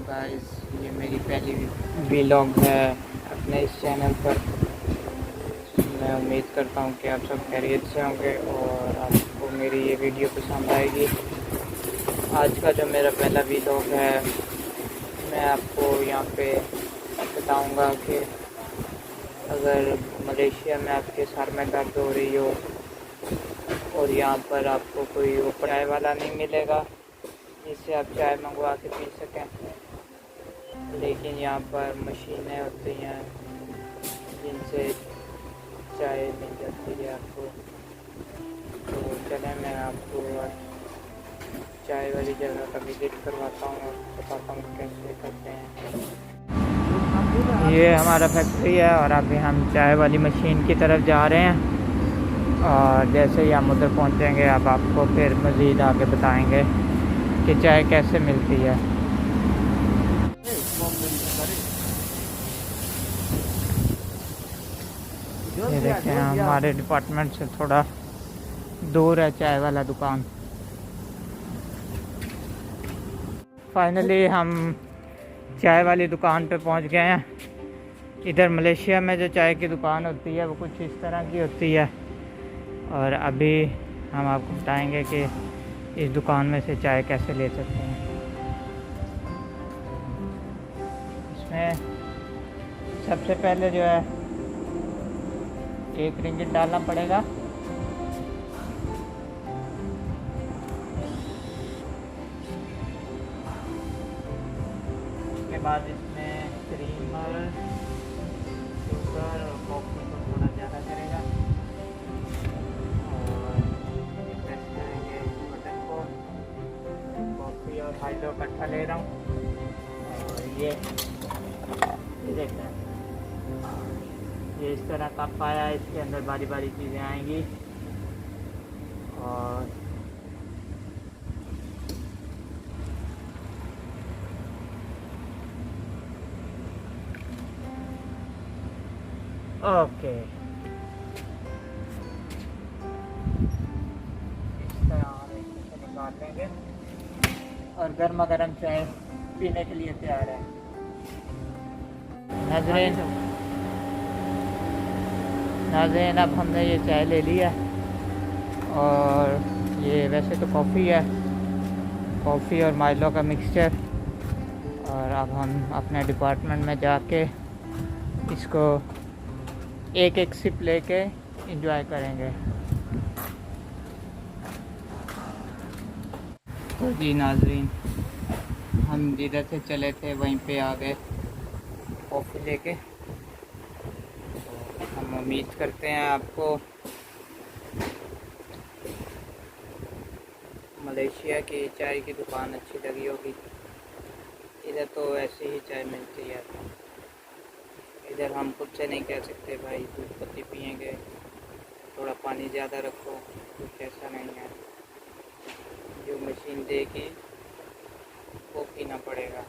Guys, ये मेरी पहली व्लॉग है अपने इस चैनल पर। मैं उम्मीद करता हूँ कि आप सब खैरियत से होंगे और आपको मेरी ये वीडियो पसंद आएगी। आज का जो मेरा पहला व्लॉग है, मैं आपको यहाँ पे बताऊँगा कि अगर मलेशिया में आपके सर में दर्द हो रही हो और यहाँ पर आपको कोई वो चाय वाला नहीं मिलेगा जिससे आप चाय मंगवा के पी सकें, लेकिन यहाँ पर मशीनें होती हैं जिनसे चाय मिल जाती है आपको। तो चलें, मैं आपको चाय वाली जगह का विजिट करवाता हूँ और बताता हूँ कैसे करते हैं। ये हमारा फैक्ट्री है और अभी हम चाय वाली मशीन की तरफ जा रहे हैं और जैसे ही हम उधर पहुँचेंगे अब आपको फिर मज़ीद आगे बताएंगे कि चाय कैसे मिलती है। ये देखें, हमारे डिपार्टमेंट से थोड़ा दूर है चाय वाला दुकान। फाइनली हम चाय वाली दुकान पे पहुंच गए हैं। इधर मलेशिया में जो चाय की दुकान होती है वो कुछ इस तरह की होती है और अभी हम आपको बताएंगे कि इस दुकान में से चाय कैसे ले सकते हैं। इसमें सबसे पहले जो है 1 रिंगिट डालना पड़ेगा। उसके बाद इसमें क्रीमर, शुगर और कॉफ़ी को थोड़ा ज़्यादा करेगा और प्रेस करेंगे बटन को। कॉफ़ी और हाइड्रो इकट्ठा ले रहा हूँ और ये देखते हैं, ये इस तरह कप आया, इसके अंदर बारी बारी चीज़ें आएंगी और ओके इस तरह हम इससे निकाल लेंगे और गर्मा गर्म चाय पीने के लिए तैयार है। नाज़रीन, अब हमने ये चाय ले ली है और ये वैसे तो कॉफ़ी है, कॉफ़ी और माइलो का मिक्सचर। और अब हम अपने डिपार्टमेंट में जाके इसको एक एक सिप लेके एंजॉय करेंगे। तो जी नाज़रीन, हम जिधर से चले थे वहीं पे आ गए कॉफ़ी लेके। हम उम्मीद करते हैं आपको मलेशिया की चाय की दुकान अच्छी लगी होगी। इधर तो ऐसी ही चाय मिलती है, इधर हम खुद से नहीं कह सकते भाई दूध पत्ती पियेंगे, थोड़ा पानी ज़्यादा रखो, कुछ ऐसा नहीं है। जो मशीन देगी वो पीना पड़ेगा।